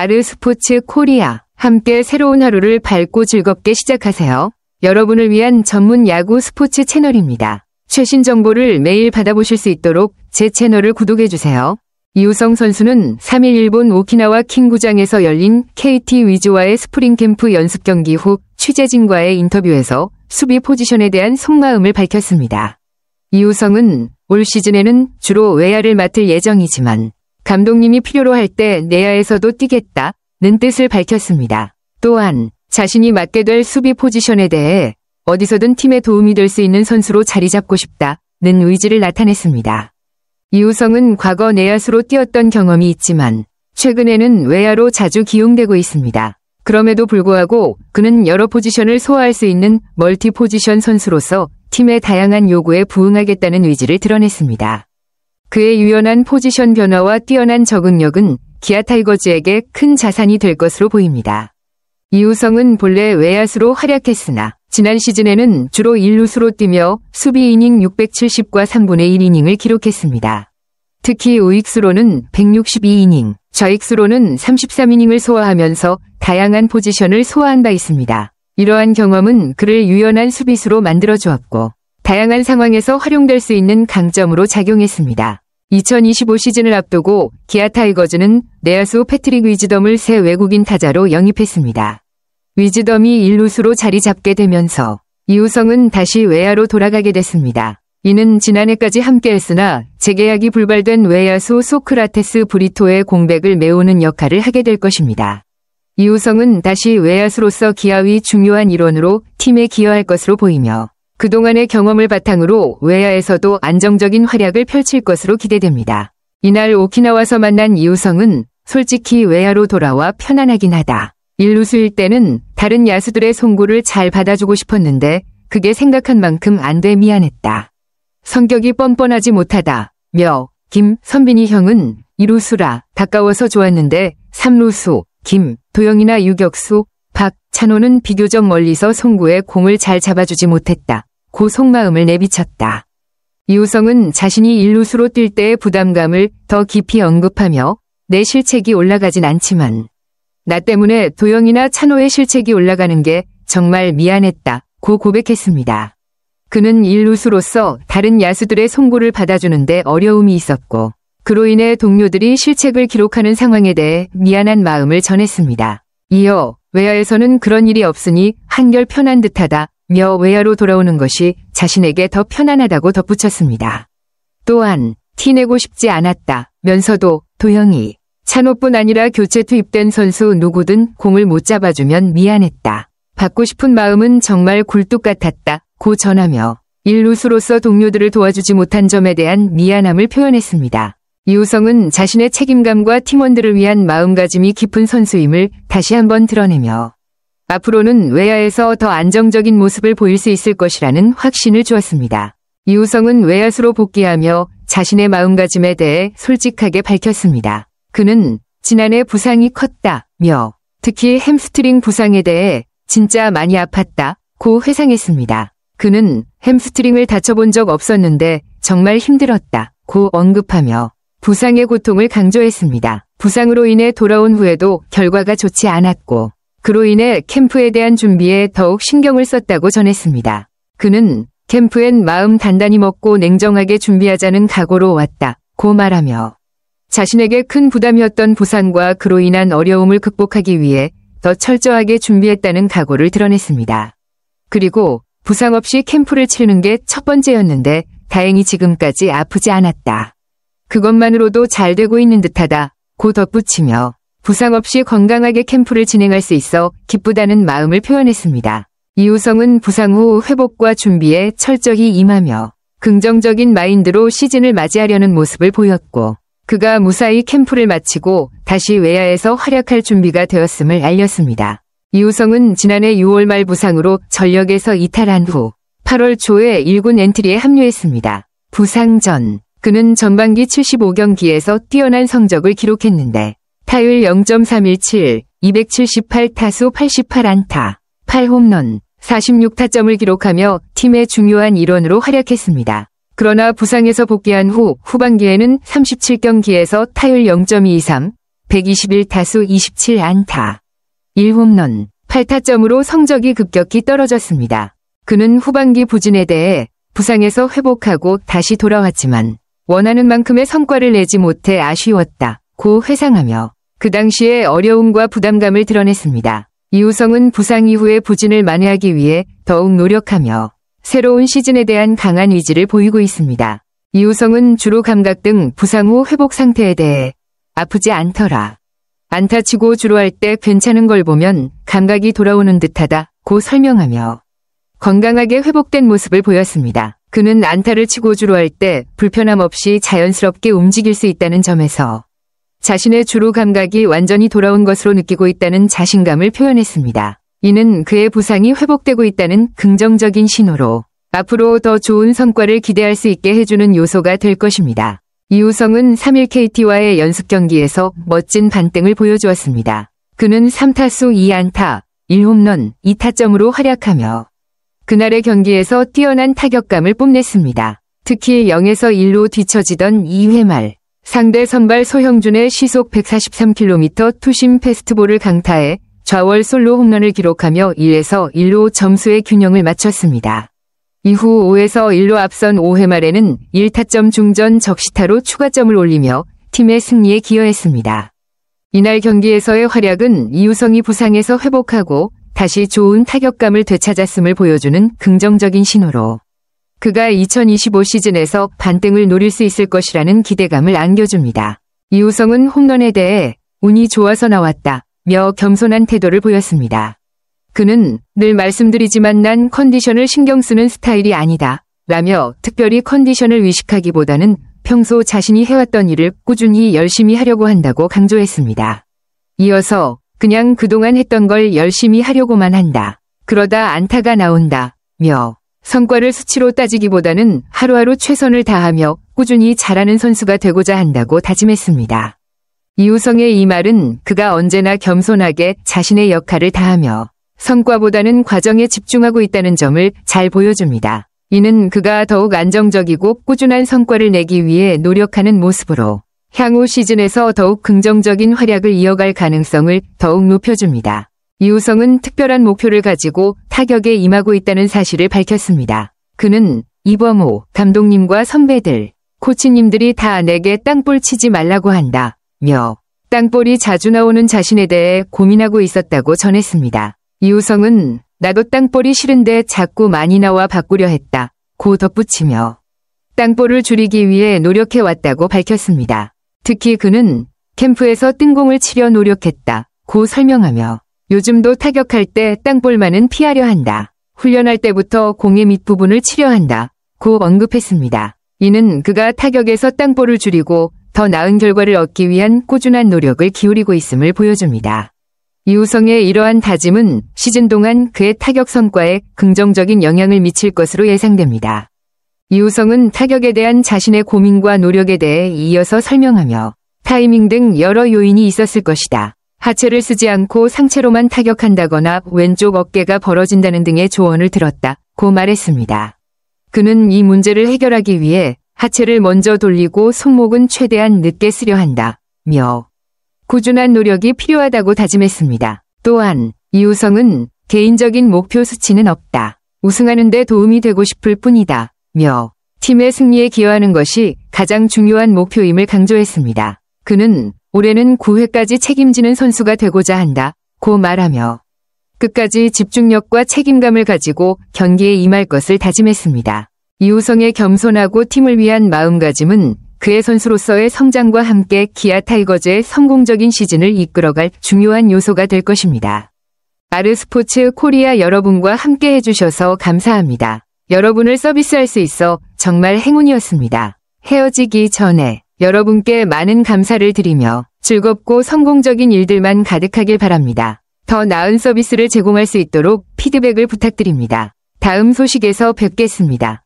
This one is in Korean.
아르스포츠 코리아. 함께 새로운 하루를 밝고 즐겁게 시작하세요. 여러분을 위한 전문 야구 스포츠 채널입니다. 최신 정보를 매일 받아보실 수 있도록 제 채널을 구독해주세요. 이우성 선수는 3일 일본 오키나와 킹구장에서 열린 KT 위즈와의 스프링 캠프 연습 경기 후 취재진과의 인터뷰에서 수비 포지션에 대한 속마음을 밝혔습니다. 이우성은 올 시즌에는 주로 외야를 맡을 예정이지만 감독님이 필요로 할 때 내야에서도 뛰겠다는 뜻을 밝혔습니다. 또한 자신이 맡게 될 수비 포지션에 대해 어디서든 팀에 도움이 될 수 있는 선수로 자리 잡고 싶다는 의지를 나타냈습니다. 이우성은 과거 내야수로 뛰었던 경험이 있지만 최근에는 외야로 자주 기용되고 있습니다. 그럼에도 불구하고 그는 여러 포지션을 소화할 수 있는 멀티 포지션 선수로서 팀의 다양한 요구에 부응하겠다는 의지를 드러냈습니다. 그의 유연한 포지션 변화와 뛰어난 적응력은 기아 타이거즈에게 큰 자산이 될 것으로 보입니다. 이우성은 본래 외야수로 활약했으나 지난 시즌에는 주로 1루수로 뛰며 수비 이닝 670과 3분의 1이닝을 기록했습니다. 특히 우익수로는 162이닝, 좌익수로는 33이닝을 소화하면서 다양한 포지션을 소화한 바 있습니다. 이러한 경험은 그를 유연한 수비수로 만들어주었고 다양한 상황에서 활용될 수 있는 강점으로 작용했습니다. 2025 시즌을 앞두고 기아 타이거즈는 내야수 패트릭 위즈덤을 새 외국인 타자로 영입했습니다. 위즈덤이 1루수로 자리 잡게 되면서 이우성은 다시 외야로 돌아가게 됐습니다. 이는 지난해까지 함께했으나 재계약이 불발된 외야수 소크라테스 브리토의 공백을 메우는 역할을 하게 될 것입니다. 이우성은 다시 외야수로서 기아의 중요한 일원으로 팀에 기여할 것으로 보이며 그동안의 경험을 바탕으로 외야에서도 안정적인 활약을 펼칠 것으로 기대됩니다. 이날 오키나와서 만난 이우성은 솔직히 외야로 돌아와 편안하긴 하다. 1루수일 때는 다른 야수들의 송구를 잘 받아주고 싶었는데 그게 생각한 만큼 안 돼 미안했다. 성격이 뻔뻔하지 못하다. 김선빈이 형은 2루수라 가까워서 좋았는데 3루수 도영이나 유격수 찬호는 비교적 멀리서 송구에 공을 잘 잡아주지 못했다. 고 속마음을 내비쳤다. 이우성은 자신이 1루수로 뛸 때의 부담감을 더 깊이 언급하며 내 실책이 올라가진 않지만 나 때문에 도영이나 찬호의 실책이 올라가는 게 정말 미안했다. 고 고백했습니다. 그는 1루수로서 다른 야수들의 송구를 받아주는데 어려움이 있었고 그로 인해 동료들이 실책을 기록하는 상황에 대해 미안한 마음을 전했습니다. 이어 외야에서는 그런 일이 없으니 한결 편한 듯하다. 외야로 돌아오는 것이 자신에게 더 편안하다고 덧붙였습니다. 또한 티내고 싶지 않았다 면서도 도영이, 찬호뿐 아니라 교체 투입된 선수 누구든 공을 못 잡아주면 미안했다. 받고 싶은 마음은 정말 굴뚝 같았다. 고 전하며 1루수로서 동료들을 도와주지 못한 점에 대한 미안함을 표현했습니다. 이우성은 자신의 책임감과 팀원들을 위한 마음가짐이 깊은 선수임을 다시 한번 드러내며 앞으로는 외야에서 더 안정적인 모습을 보일 수 있을 것이라는 확신을 주었습니다. 이우성은 외야수로 복귀하며 자신의 마음가짐에 대해 솔직하게 밝혔습니다. 그는 지난해 부상이 컸다며 특히 햄스트링 부상에 대해 진짜 많이 아팠다. 고 회상했습니다. 그는 햄스트링을 다쳐본 적 없었는데 정말 힘들었다. 고 언급하며 부상의 고통을 강조했습니다. 부상으로 인해 돌아온 후에도 결과가 좋지 않았고 그로 인해 캠프에 대한 준비에 더욱 신경을 썼다고 전했습니다. 그는 캠프엔 마음 단단히 먹고 냉정하게 준비하자는 각오로 왔다. 고 말하며 자신에게 큰 부담이었던 부상과 그로 인한 어려움을 극복하기 위해 더 철저하게 준비했다는 각오를 드러냈습니다. 그리고 부상 없이 캠프를 치르는 게 첫 번째였는데 다행히 지금까지 아프지 않았다. 그것만으로도 잘 되고 있는 듯하다. 고 덧붙이며 부상 없이 건강하게 캠프를 진행할 수 있어 기쁘다는 마음을 표현했습니다. 이우성은 부상 후 회복과 준비에 철저히 임하며 긍정적인 마인드로 시즌을 맞이하려는 모습을 보였고 그가 무사히 캠프를 마치고 다시 외야에서 활약할 준비가 되었음을 알렸습니다. 이우성은 지난해 6월 말 부상으로 전력에서 이탈한 후 8월 초에 1군 엔트리에 합류했습니다. 부상 전 그는 전반기 75경기에서 뛰어난 성적을 기록했는데 타율 0.317, 278타수 88안타, 8홈런, 46타점을 기록하며 팀의 중요한 일원으로 활약했습니다. 그러나 부상에서 복귀한 후 후반기에는 37경기에서 타율 0.23, 121타수 27안타, 1홈런, 8타점으로 성적이 급격히 떨어졌습니다. 그는 후반기 부진에 대해 부상에서 회복하고 다시 돌아왔지만 원하는 만큼의 성과를 내지 못해 아쉬웠다고 회상하며 그 당시의 어려움과 부담감을 드러냈습니다. 이우성은 부상 이후의 부진을 만회하기 위해 더욱 노력하며 새로운 시즌에 대한 강한 의지를 보이고 있습니다. 이우성은 주로 감각 등 부상 후 회복 상태에 대해 아프지 않더라. 안타 치고 주로 할 때 괜찮은 걸 보면 감각이 돌아오는 듯하다고 설명하며 건강하게 회복된 모습을 보였습니다. 그는 안타를 치고 주로 할 때 불편함 없이 자연스럽게 움직일 수 있다는 점에서 자신의 주로 감각이 완전히 돌아온 것으로 느끼고 있다는 자신감을 표현했습니다. 이는 그의 부상이 회복되고 있다는 긍정적인 신호로 앞으로 더 좋은 성과를 기대할 수 있게 해주는 요소가 될 것입니다. 이우성은 3일 KT와의 연습 경기에서 멋진 반등을 보여주었습니다. 그는 3타수 2안타, 1홈런, 2타점으로 활약하며 그날의 경기에서 뛰어난 타격감을 뽐냈습니다. 특히 0에서 1로 뒤처지던 2회 말 상대 선발 소형준의 시속 143km 투심 패스트볼을 강타해 좌월 솔로 홈런을 기록하며 1에서 1로 점수의 균형을 맞췄습니다. 이후 5에서 1로 앞선 5회 말에는 1타점 중전 적시타로 추가점을 올리며 팀의 승리에 기여했습니다. 이날 경기에서의 활약은 이우성이 부상에서 회복하고 다시 좋은 타격감을 되찾았음을 보여주는 긍정적인 신호로 그가 2025 시즌에서 반등을 노릴 수 있을 것이라는 기대감을 안겨줍니다. 이우성은 홈런에 대해 운이 좋아서 나왔다며 겸손한 태도를 보였습니다. 그는 늘 말씀드리지만 난 컨디션을 신경 쓰는 스타일이 아니다 라며 특별히 컨디션을 의식하기보다는 평소 자신이 해왔던 일을 꾸준히 열심히 하려고 한다고 강조했습니다. 이어서 그냥 그동안 했던 걸 열심히 하려고만 한다. 그러다 안타가 나온다며 성과를 수치로 따지기보다는 하루하루 최선을 다하며 꾸준히 잘하는 선수가 되고자 한다고 다짐했습니다. 이우성의 이 말은 그가 언제나 겸손하게 자신의 역할을 다하며 성과보다는 과정에 집중하고 있다는 점을 잘 보여줍니다. 이는 그가 더욱 안정적이고 꾸준한 성과를 내기 위해 노력하는 모습으로 향후 시즌에서 더욱 긍정적인 활약을 이어갈 가능성을 더욱 높여줍니다. 이우성은 특별한 목표를 가지고 타격에 임하고 있다는 사실을 밝혔습니다. 그는 이범호 감독님과 선배들, 코치님들이 다 내게 땅볼 치지 말라고 한다며 땅볼이 자주 나오는 자신에 대해 고민하고 있었다고 전했습니다. 이우성은 나도 땅볼이 싫은데 자꾸 많이 나와 바꾸려 했다고 덧붙이며 땅볼을 줄이기 위해 노력해왔다고 밝혔습니다. 특히 그는 캠프에서 뜬공을 치려 노력했다고 설명하며 요즘도 타격할 때 땅볼만은 피하려 한다. 훈련할 때부터 공의 밑부분을 치려 한다고 언급했습니다. 이는 그가 타격에서 땅볼을 줄이고 더 나은 결과를 얻기 위한 꾸준한 노력을 기울이고 있음을 보여줍니다. 이우성의 이러한 다짐은 시즌 동안 그의 타격 성과에 긍정적인 영향을 미칠 것으로 예상됩니다. 이우성은 타격에 대한 자신의 고민과 노력에 대해 이어서 설명하며 타이밍 등 여러 요인이 있었을 것이다. 하체를 쓰지 않고 상체로만 타격한다거나 왼쪽 어깨가 벌어진다는 등의 조언을 들었다고 말했습니다. 그는 이 문제를 해결하기 위해 하체를 먼저 돌리고 손목은 최대한 늦게 쓰려 한다며 꾸준한 노력이 필요하다고 다짐했습니다. 또한 이우성은 개인적인 목표 수치는 없다. 우승하는 데 도움이 되고 싶을 뿐이다. 며 팀의 승리에 기여하는 것이 가장 중요한 목표임을 강조했습니다. 그는 올해는 9회까지 책임지는 선수가 되고자 한다고 말하며 끝까지 집중력과 책임감을 가지고 경기에 임할 것을 다짐했습니다. 이우성의 겸손하고 팀을 위한 마음가짐은 그의 선수로서의 성장과 함께 기아 타이거즈의 성공적인 시즌을 이끌어갈 중요한 요소가 될 것입니다. 아르스포츠 코리아 여러분과 함께 해주셔서 감사합니다. 여러분을 서비스할 수 있어 정말 행운이었습니다. 헤어지기 전에 여러분께 많은 감사를 드리며 즐겁고 성공적인 일들만 가득하길 바랍니다. 더 나은 서비스를 제공할 수 있도록 피드백을 부탁드립니다. 다음 소식에서 뵙겠습니다.